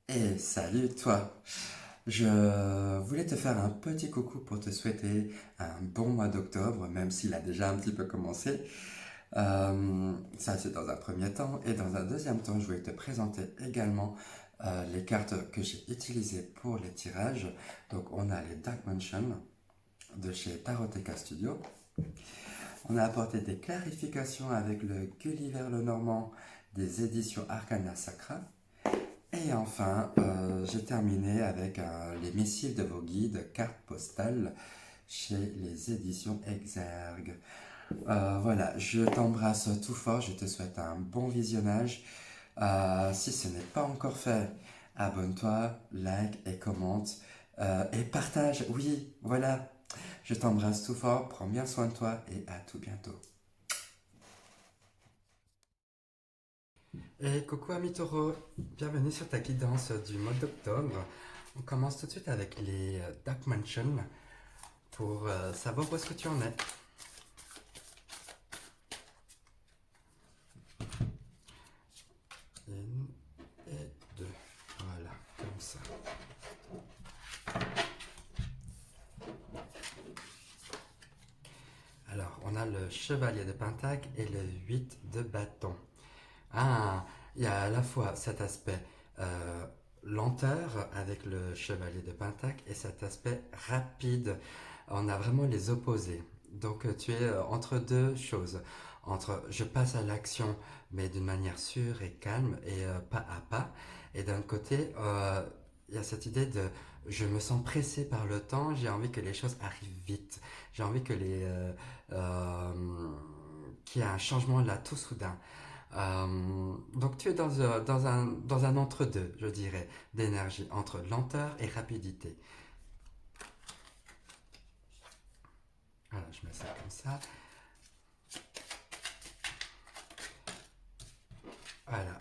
Et salut toi! Je voulais te faire un petit coucou pour te souhaiter un bon mois d'octobre, même s'il a déjà un petit peu commencé. Ça, c'est dans un premier temps. Et dans un deuxième temps, je voulais te présenter également les cartes que j'ai utilisées pour les tirages. Donc, on a les Dark Mansion de chez Taroteka Studio. On a apporté des clarifications avec le Gulliver le Normand des éditions Arcana Sacra. Et enfin, j'ai terminé avec les missiles de vos guides, cartes postales, chez les éditions Exergue. Voilà, je t'embrasse tout fort, je te souhaite un bon visionnage. Si ce n'est pas encore fait, abonne-toi, like et commente. Et partage, oui, voilà. Je t'embrasse tout fort, prends bien soin de toi et à tout bientôt. Et coucou ami taureau, bienvenue sur ta guidance du mois d'octobre. On commence tout de suite avec les Dark Mansion pour savoir où est-ce que tu en es. Une et deux. Voilà, comme ça. Alors, on a le chevalier de Pentacle et le 8 de bâton. Ah, il y a à la fois cet aspect euh, lenteur avec le chevalier de Pentacle et cet aspect rapide. On a vraiment les opposés. Donc tu es entre deux choses. Entre je passe à l'action mais d'une manière sûre et calme et pas à pas. Et d'un côté, il y a cette idée de je me sens pressé par le temps, j'ai envie que les choses arrivent vite. J'ai envie que qu'il y ait un changement là tout soudain. Donc tu es dans un entre-deux, je dirais, d'énergie, entre lenteur et rapidité. Voilà, je mets ça comme ça. Voilà.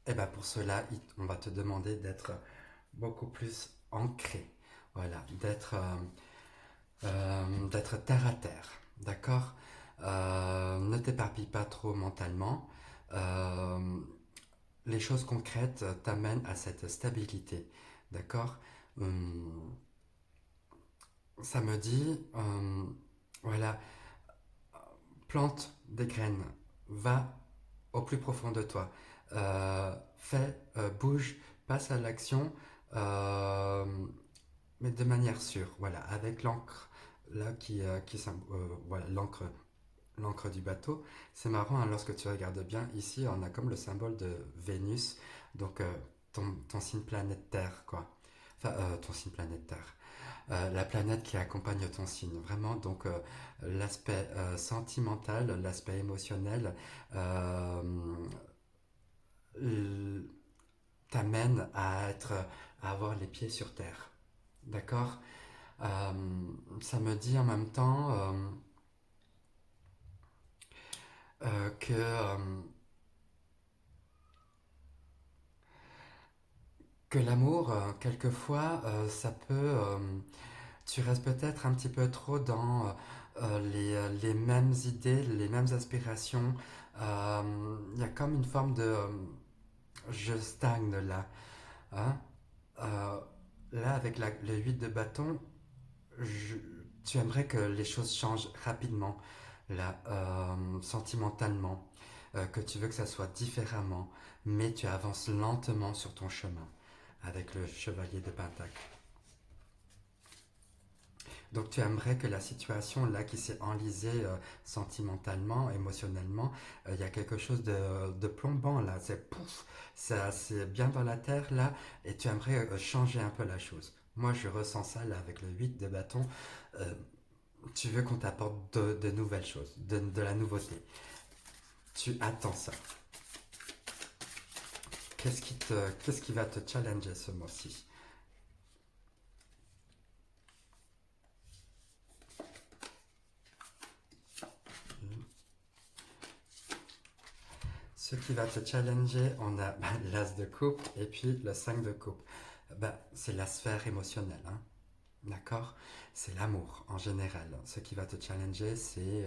Et bien pour cela, on va te demander d'être beaucoup plus ancré. Voilà, d'être terre à terre. D'accord. Ne t'éparpille pas trop mentalement. Euh, les choses concrètes t'amènent à cette stabilité. D'accord. Hum, Ça me dit, voilà, plante des graines, va au plus profond de toi, fais, bouge, passe à l'action, euh, mais de manière sûre, voilà, avec l'encre là voilà, l'encre du bateau. C'est marrant, hein, lorsque tu regardes bien, ici on a comme le symbole de Vénus, donc ton signe planète Terre, quoi. Enfin, ton signe planète Terre. La planète qui accompagne ton signe. Vraiment, donc l'aspect sentimental, l'aspect émotionnel euh, t'amène à avoir les pieds sur terre. D'accord. Ça me dit en même temps que l'amour, quelquefois, ça peut tu restes peut-être un petit peu trop dans les mêmes idées, les mêmes aspirations. Il y a comme une forme de je stagne là. Hein. Euh, Là, avec le 8 de bâton, je- tu aimerais que les choses changent rapidement, là, sentimentalement, que tu veux que ça soit différemment, mais tu avances lentement sur ton chemin avec le chevalier de Pentacle. Donc tu aimerais que la situation là qui s'est enlisée sentimentalement, émotionnellement, il y a quelque chose de plombant là, c'est pouf, ça c'est bien dans la terre là, et tu aimerais changer un peu la chose. Moi je ressens ça là avec le 8 de bâton. Euh, Tu veux qu'on t'apporte de nouvelles choses, de la nouveauté. Tu attends ça. Qu'est-ce qui va te challenger ce mois-ci? Ce qui va te challenger, on a l'as de coupe et puis le 5 de coupe. C'est la sphère émotionnelle, hein. D'accord. C'est l'amour en général. Ce qui va te challenger, c'est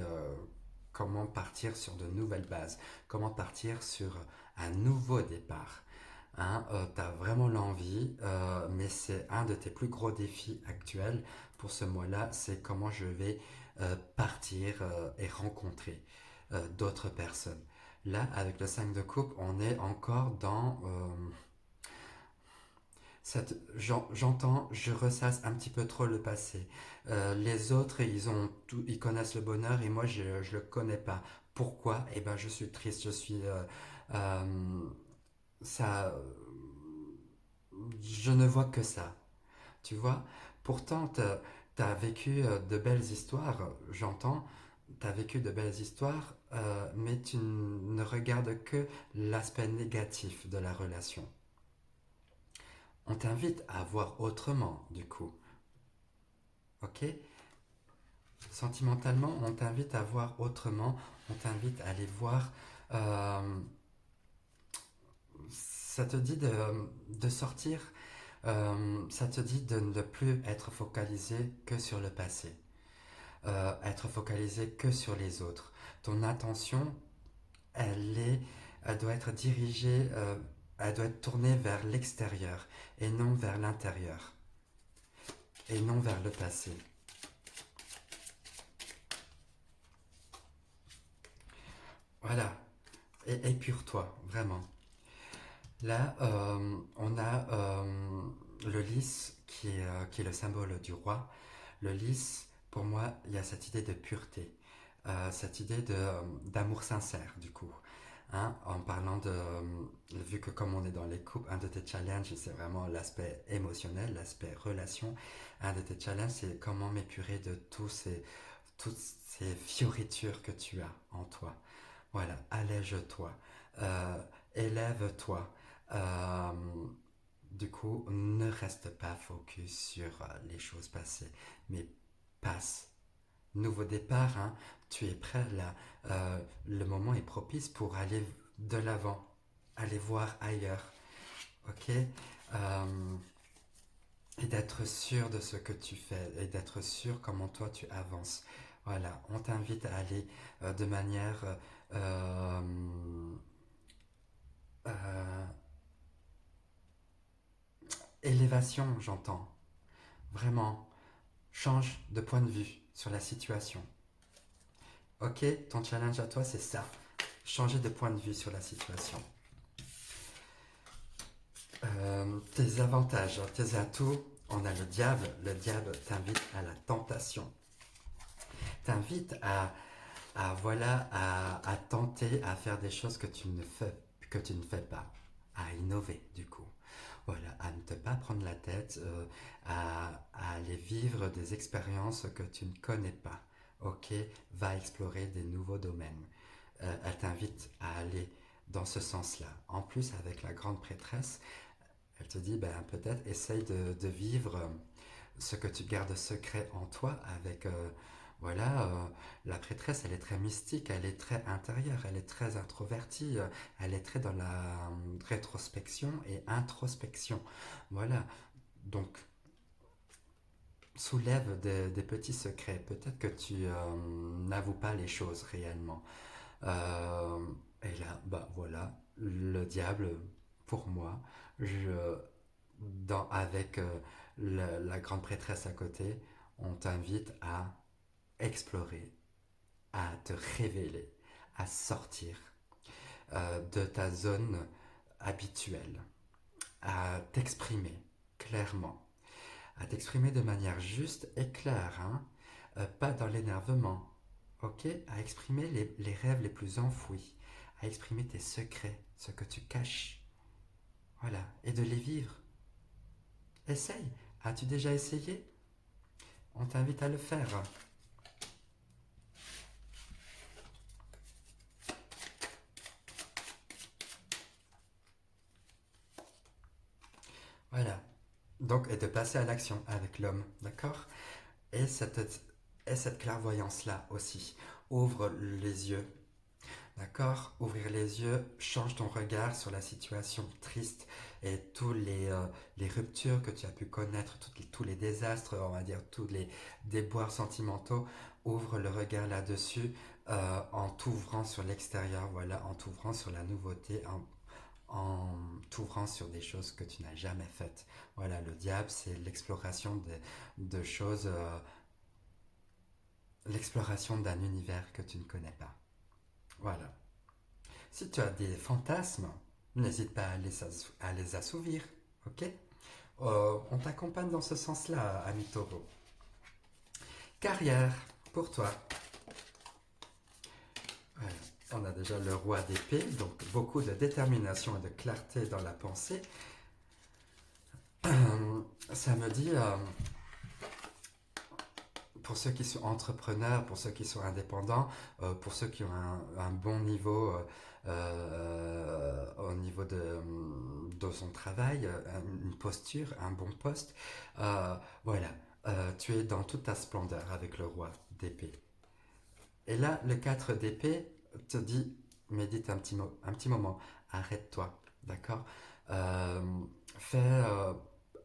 comment partir sur de nouvelles bases, comment partir sur un nouveau départ. Hein, tu as vraiment l'envie, mais c'est un de tes plus gros défis actuels pour ce mois-là, c'est comment je vais partir et rencontrer d'autres personnes. Là, avec le 5 de coupe, on est encore dans j'entends, je ressasse un petit peu trop le passé. Les autres, ils connaissent le bonheur et moi, je ne le connais pas. Pourquoi? Eh ben, je suis triste, euh, ça, je ne vois que ça. Tu vois? Pourtant, t'as vécu de belles histoires, j'entends. T'as vécu de belles histoires, mais tu ne regardes que l'aspect négatif de la relation. On t'invite à voir autrement, du coup. Ok? Sentimentalement, on t'invite à voir autrement, on t'invite à aller voir. euh, Ça te dit de sortir, ça te dit de ne plus être focalisé que sur le passé, être focalisé que sur les autres. Ton attention, elle doit être dirigée, elle doit être tournée vers l'extérieur et non vers l'intérieur, et non vers le passé. Voilà, et épure-toi, vraiment. Là, on a le lys qui est le symbole du roi. Le lys, pour moi, il y a cette idée de pureté, cette idée d'amour sincère, du coup. Hein, en parlant vu que comme on est dans les couples, un de tes challenges, c'est vraiment l'aspect émotionnel, l'aspect relation. Un de tes challenges, c'est comment m'épurer de toutes ces fioritures que tu as en toi. Voilà, allège-toi, euh, élève-toi. Euh, du coup, ne reste pas focus sur les choses passées, mais passe. Nouveau départ, hein, tu es prêt là. Le moment est propice pour aller de l'avant, aller voir ailleurs, ok? Et d'être sûr de ce que tu fais et d'être sûr comment toi tu avances. Voilà, on t'invite à aller de manière euh, euh, élévation, j'entends. Vraiment, change de point de vue sur la situation. Ok, ton challenge à toi, c'est ça. Changer de point de vue sur la situation. Tes avantages, tes atouts, on a le diable. Le diable t'invite à la tentation. T'invite voilà, à tenter à faire des choses que tu ne fais pas. À innover, du coup. Voilà, à ne te pas prendre la tête, à aller vivre des expériences que tu ne connais pas. Ok, va explorer des nouveaux domaines. Elle t'invite à aller dans ce sens-là. En plus, avec la grande prêtresse, elle te dit, ben, peut-être essaye de vivre ce que tu gardes secret en toi avec, voilà, la prêtresse, elle est très mystique, elle est très intérieure, elle est très introvertie, elle est très dans la rétrospection et introspection. Voilà, donc soulève des petits secrets. Peut-être que tu n'avoues pas les choses réellement. Euh, et là, bah voilà, le diable, pour moi, je, avec la grande prêtresse à côté, on t'invite à explorer, à te révéler, à sortir de ta zone habituelle, à t'exprimer clairement, à t'exprimer de manière juste et claire, hein, pas dans l'énervement, ok, à exprimer les rêves les plus enfouis, à exprimer tes secrets, ce que tu caches, voilà, et de les vivre. Essaye. As-tu déjà essayé? On t'invite à le faire. Voilà. Donc, et de passer à l'action avec l'homme, d'accord? Et cette clairvoyance-là aussi. Ouvre les yeux, d'accord? Ouvrir les yeux, change ton regard sur la situation triste et les ruptures que tu as pu connaître, tous les désastres, on va dire, tous les déboires sentimentaux. Ouvre le regard là-dessus en t'ouvrant sur l'extérieur, voilà, en t'ouvrant sur la nouveauté, en t'ouvrant sur des choses que tu n'as jamais faites. Voilà, le diable, c'est l'exploration de choses, l'exploration d'un univers que tu ne connais pas. Voilà. Si tu as des fantasmes, n'hésite pas à les assouvir, ok? On t'accompagne dans ce sens-là, ami taureau. Carrière, pour toi. Voilà. On a déjà le roi d'épée, donc beaucoup de détermination et de clarté dans la pensée. Ça me dit, pour ceux qui sont entrepreneurs, pour ceux qui sont indépendants, pour ceux qui ont un bon niveau au niveau de son travail, une posture, un bon poste, voilà, tu es dans toute ta splendeur avec le roi d'épée. Et là, le 4 d'épée te dit, médite un petit moment, arrête-toi, d'accord. Euh, fais,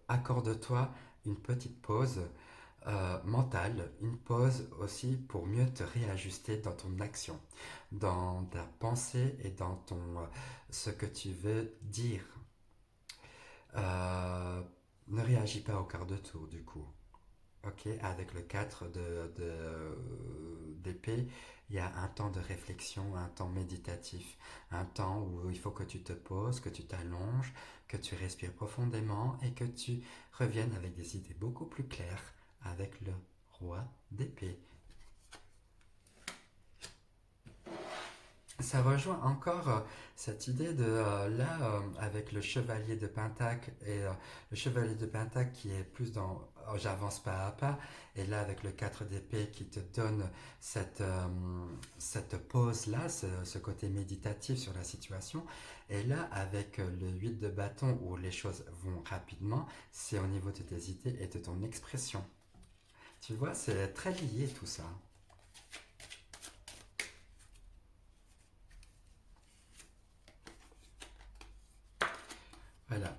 accorde-toi une petite pause mentale, une pause aussi pour mieux te réajuster dans ton action, dans ta pensée et dans ce que tu veux dire. Euh, ne réagis pas au quart de tour du coup. Ok, avec le 4 d'épée, il y a un temps de réflexion, un temps méditatif, un temps où il faut que tu te poses, que tu t'allonges, que tu respires profondément et que tu reviennes avec des idées beaucoup plus claires avec le roi d'épée. Ça rejoint encore cette idée de là avec le chevalier de Pentacle et le chevalier de Pentacle qui est plus dans j'avance pas à pas et là avec le 4 d'épée qui te donne cette pause là, ce côté méditatif sur la situation et là avec le 8 de bâton où les choses vont rapidement, c'est au niveau de tes idées et de ton expression. Tu vois, c'est très lié tout ça. Voilà.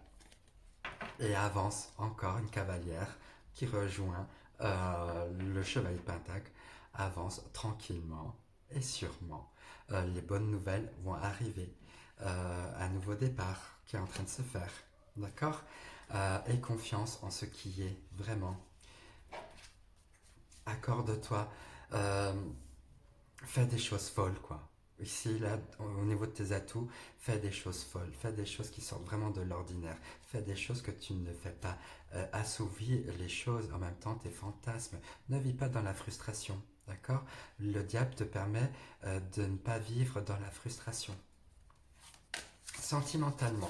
Et avance encore une cavalière qui rejoint le chevalier de Pentacle, avance tranquillement et sûrement. Les bonnes nouvelles vont arriver. Un nouveau départ qui est en train de se faire. D'accord. Aie confiance en ce qui est vraiment. Accorde-toi. Euh, fais des choses folles, quoi. Ici, là, au niveau de tes atouts, fais des choses folles, fais des choses qui sortent vraiment de l'ordinaire, fais des choses que tu ne fais pas. Assouvis les choses, en même temps tes fantasmes. Ne vis pas dans la frustration, d'accord. Le diable te permet de ne pas vivre dans la frustration. Sentimentalement.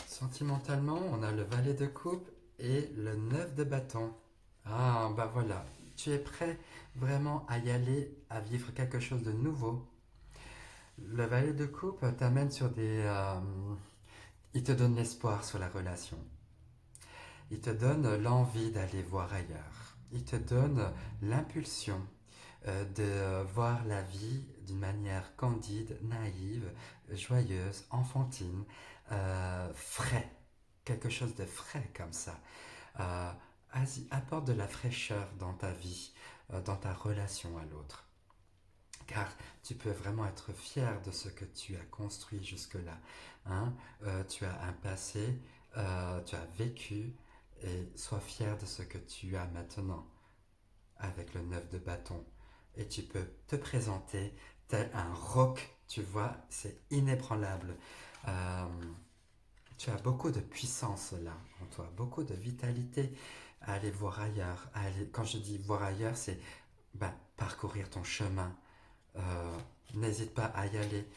Sentimentalement, on a le valet de coupe et le 9 de bâton. Ah, bah voilà. Tu es prêt vraiment à y aller, à vivre quelque chose de nouveau. Le valet de coupe t'amène sur des... il te donne l'espoir sur la relation. Il te donne l'envie d'aller voir ailleurs. Il te donne l'impulsion de voir la vie d'une manière candide, naïve, joyeuse, enfantine, frais. Quelque chose de frais comme ça. Euh, apporte de la fraîcheur dans ta vie, dans ta relation à l'autre. Car tu peux vraiment être fier de ce que tu as construit jusque-là. Hein. Tu as un passé, tu as vécu, et sois fier de ce que tu as maintenant avec le 9 de bâton. Et tu peux te présenter tel un roc, tu vois, c'est inébranlable. Euh, tu as beaucoup de puissance là en toi, beaucoup de vitalité à aller voir ailleurs. Quand je dis voir ailleurs, c'est parcourir ton chemin. N'hésite pas à y aller.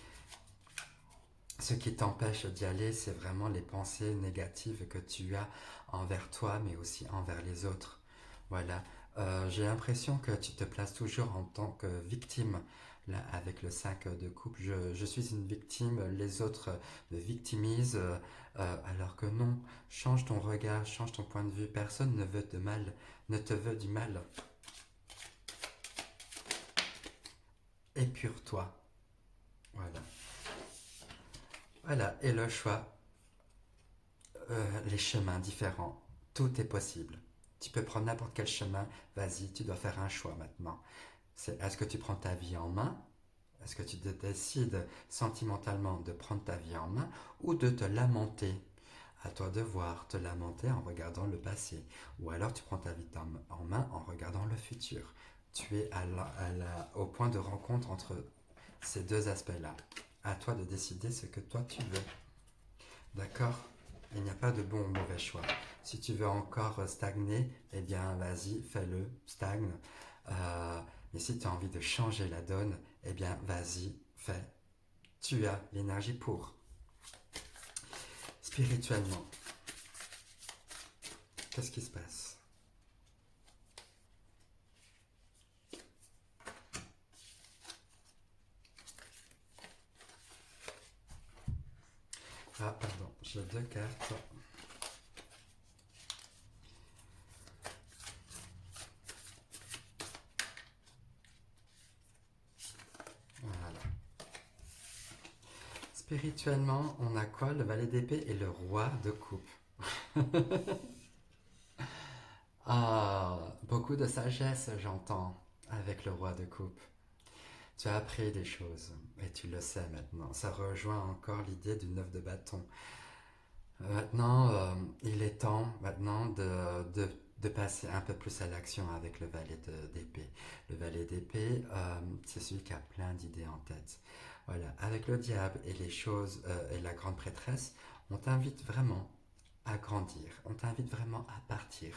Ce qui t'empêche d'y aller, c'est vraiment les pensées négatives que tu as envers toi, mais aussi envers les autres. Voilà. J'ai l'impression que tu te places toujours en tant que victime. Là, avec le 5 de coupe, je suis une victime, les autres me victimisent, alors que non. Change ton regard, change ton point de vue. Personne ne veut de mal, ne te veut du mal. Épure-toi. Voilà. Voilà, et le choix, les chemins différents, tout est possible. Tu peux prendre n'importe quel chemin, vas-y, tu dois faire un choix maintenant. Est-ce que tu prends ta vie en main? Est-ce que tu décides sentimentalement de prendre ta vie en main ou de te lamenter? À toi de voir, te lamenter en regardant le passé. Ou alors tu prends ta vie en main en regardant le futur. Tu es au point de rencontre entre ces deux aspects-là. À toi de décider ce que toi tu veux. D'accord? Il n'y a pas de bon ou mauvais choix. Si tu veux encore stagner, eh bien vas-y, fais-le, stagne. Mais si tu as envie de changer la donne, eh bien vas-y, fais. Tu as l'énergie pour. Spirituellement, qu'est-ce qui se passe? Ah, pardon, j'ai deux cartes. Voilà. Spirituellement, on a quoi? Le valet d'épée et le roi de coupe. Ah, beaucoup de sagesse, j'entends, avec le roi de coupe. Tu as appris des choses, et tu le sais maintenant. Ça rejoint encore l'idée du neuf de bâton. Maintenant, il est temps maintenant de passer un peu plus à l'action avec le valet d'épée. Le valet d'épée, c'est celui qui a plein d'idées en tête. Voilà, avec le diable et les choses et la grande prêtresse, on t'invite vraiment à grandir, on t'invite vraiment à partir,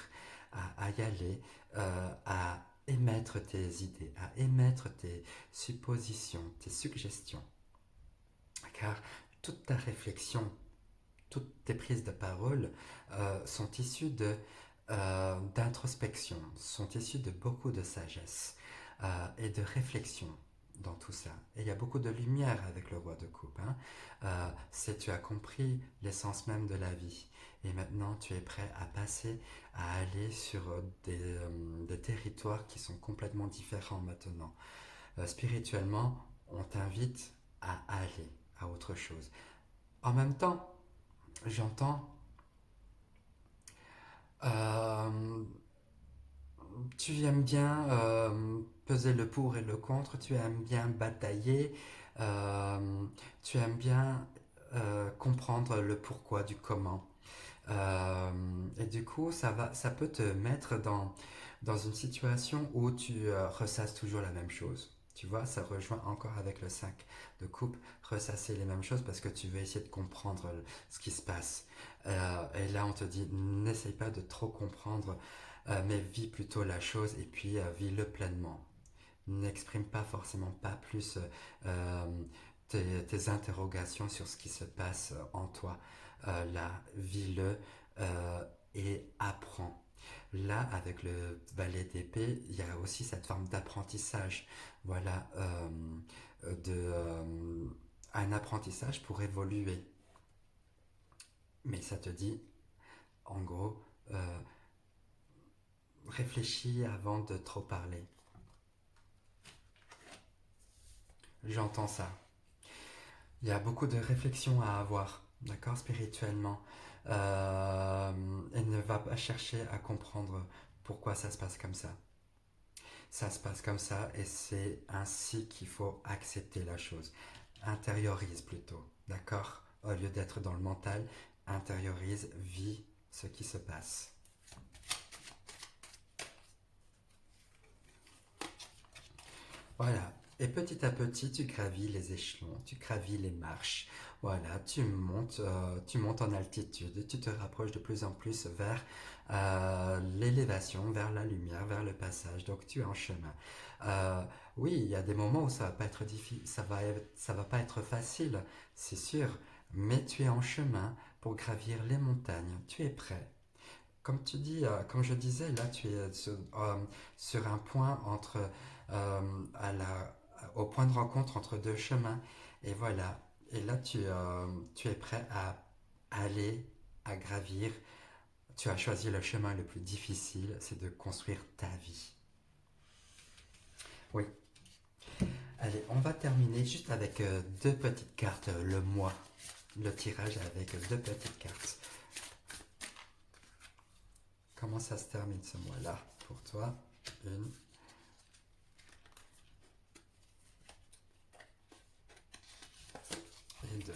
à y aller, à émettre tes idées, à émettre tes suppositions, tes suggestions. Car toute ta réflexion, toutes tes prises de parole sont issues d'introspection, sont issues de beaucoup de sagesse et de réflexion dans tout ça. Et il y a beaucoup de lumière avec le roi de coupe. Hein. Tu as compris l'essence même de la vie. Et maintenant, tu es prêt à passer, à aller sur des territoires qui sont complètement différents maintenant. Spirituellement, on t'invite à aller à autre chose. En même temps, j'entends, euh, tu aimes bien peser le pour et le contre, tu aimes bien batailler, euh, tu aimes bien comprendre le pourquoi du comment. Et du coup, ça peut te mettre dans une situation où tu ressasses toujours la même chose. Tu vois, ça rejoint encore avec le 5 de coupe, ressasser les mêmes choses parce que tu veux essayer de comprendre ce qui se passe. Et là, on te dit, n'essaye pas de trop comprendre, mais vis plutôt la chose et puis vis-le pleinement. N'exprime pas forcément pas plus tes interrogations sur ce qui se passe en toi. Là, vis-le et apprends. Là, avec le valet d'épée, il y a aussi cette forme d'apprentissage. Voilà, un apprentissage pour évoluer. Mais ça te dit, en gros, réfléchis avant de trop parler. J'entends ça. Il y a beaucoup de réflexions à avoir, d'accord, spirituellement. Et ne va pas chercher à comprendre pourquoi ça se passe comme ça. Ça se passe comme ça et c'est ainsi qu'il faut accepter la chose. Intériorise plutôt, d'accord? Au lieu d'être dans le mental, intériorise, vis ce qui se passe. Voilà. Et petit à petit, tu gravis les échelons, tu gravis les marches. Voilà, tu montes en altitude et tu te rapproches de plus en plus vers l'élévation, vers la lumière, vers le passage. Donc tu es en chemin. Euh, oui, il y a des moments où ça va pas être difficile, ça va pas être facile, c'est sûr. Mais tu es en chemin pour gravir les montagnes. Tu es prêt. Comme tu dis, comme je disais, là tu es sur un point entre au point de rencontre entre deux chemins. Et voilà. Et là tu es prêt à aller, à gravir. Tu as choisi le chemin le plus difficile, c'est de construire ta vie. Oui. Allez, on va terminer juste avec deux petites cartes, le moi. le tirage avec 2 petites cartes. Comment ça se termine ce mois-là pour toi? 1 et 2.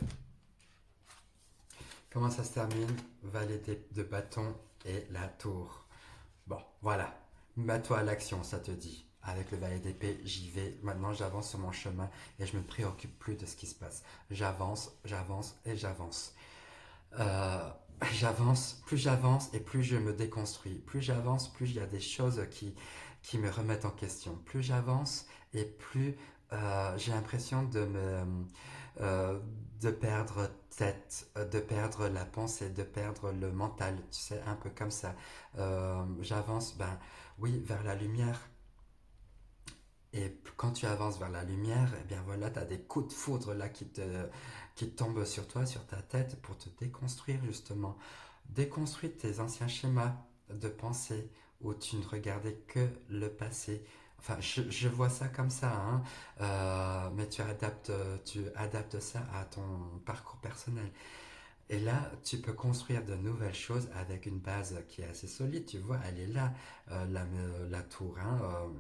Comment ça se termine? Valet de bâton et la tour. Bon, voilà. Mets-toi à l'action, ça te dit. Avec le valet d'épée, j'y vais. Maintenant, j'avance sur mon chemin et je me préoccupe plus de ce qui se passe. J'avance, j'avance et j'avance. Euh, j'avance et plus je me déconstruis. Plus j'avance, plus il y a des choses qui me remettent en question. Plus j'avance et plus j'ai l'impression euh, de perdre tête, de perdre la pensée, de perdre le mental. Tu sais, un peu comme ça. J'avance, ben oui, vers la lumière. Et quand tu avances vers la lumière, eh bien voilà, tu as des coups de foudre là qui tombent sur toi, sur ta tête, pour te déconstruire justement. Déconstruire tes anciens schémas de pensée où tu ne regardais que le passé. Enfin, je vois ça comme ça, hein. Mais tu adaptes ça à ton parcours personnel. Et là, tu peux construire de nouvelles choses avec une base qui est assez solide. Tu vois, elle est là, la tour, hein,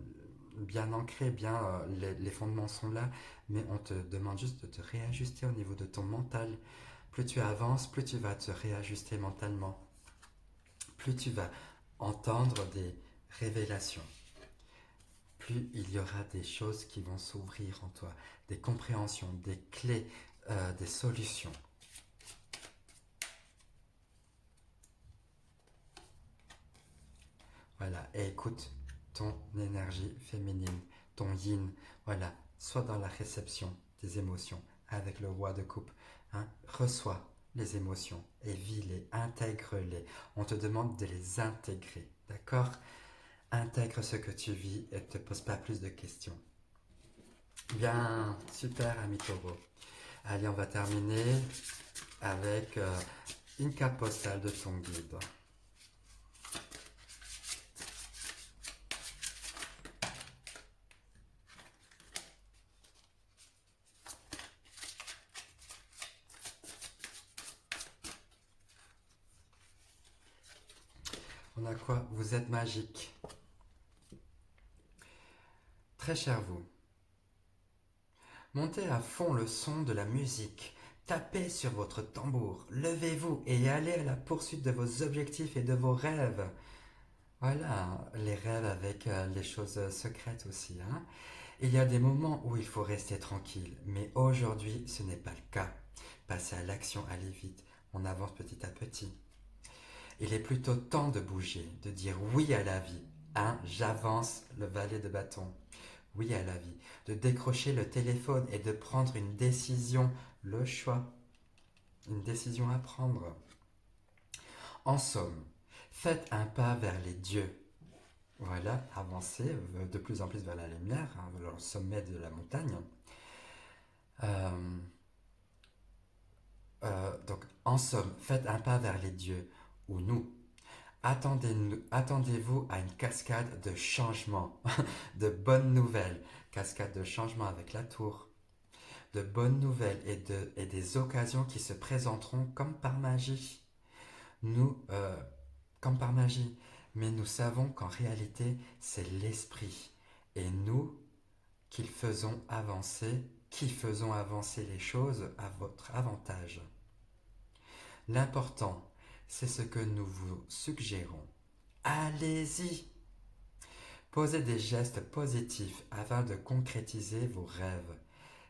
bien ancrée, bien, les fondements sont là, mais on te demande juste de te réajuster au niveau de ton mental. Plus tu avances, plus tu vas te réajuster mentalement. Plus tu vas entendre des révélations. Plus il y aura des choses qui vont s'ouvrir en toi, des compréhensions, des clés, des solutions. Voilà, et écoute ton énergie féminine, ton yin. Voilà, sois dans la réception des émotions avec le roi de coupe. Hein. Reçois les émotions et vis-les, intègre-les. On te demande de les intégrer, d'accord? Intègre ce que tu vis et ne te pose pas plus de questions. Bien, super, ami Taureau. Allez, on va terminer avec une carte postale de ton guide. On a quoi? Vous êtes magique. Très cher vous. Montez à fond le son de la musique. Tapez sur votre tambour. Levez-vous et allez à la poursuite de vos objectifs et de vos rêves. Voilà, les rêves avec les choses secrètes aussi. Hein. Il y a des moments où il faut rester tranquille, mais aujourd'hui ce n'est pas le cas. Passez à l'action, allez vite. On avance petit à petit. Il est plutôt temps de bouger, de dire oui à la vie. Hein, j'avance le valet de bâton. Oui à la vie. De décrocher le téléphone et de prendre une décision, le choix. Une décision à prendre. En somme, faites un pas vers les dieux. Voilà, avancez de plus en plus vers la lumière, hein, vers le sommet de la montagne. Euh, donc, en somme, faites un pas vers les dieux, ou nous. Attendez-vous à une cascade de changements, de bonnes nouvelles, cascade de changements avec la tour, de bonnes nouvelles et des occasions qui se présenteront comme par magie. Nous, comme par magie, mais nous savons qu'en réalité, c'est l'esprit et nous qui faisons avancer les choses à votre avantage. L'important, c'est ce que nous vous suggérons. Allez-y! Posez des gestes positifs afin de concrétiser vos rêves.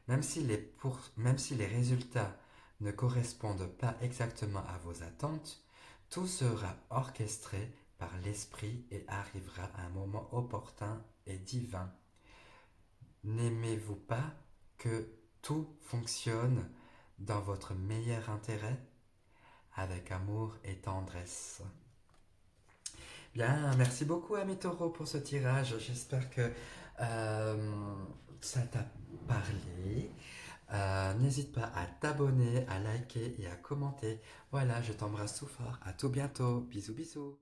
Même si les résultats ne correspondent pas exactement à vos attentes, tout sera orchestré par l'esprit et arrivera à un moment opportun et divin. N'aimez-vous pas que tout fonctionne dans votre meilleur intérêt avec amour et tendresse? Bien, merci beaucoup ami Taureau pour ce tirage. J'espère que ça t'a parlé. N'hésite pas à t'abonner, à liker et à commenter. Voilà, je t'embrasse tout fort. À tout bientôt. Bisous bisous.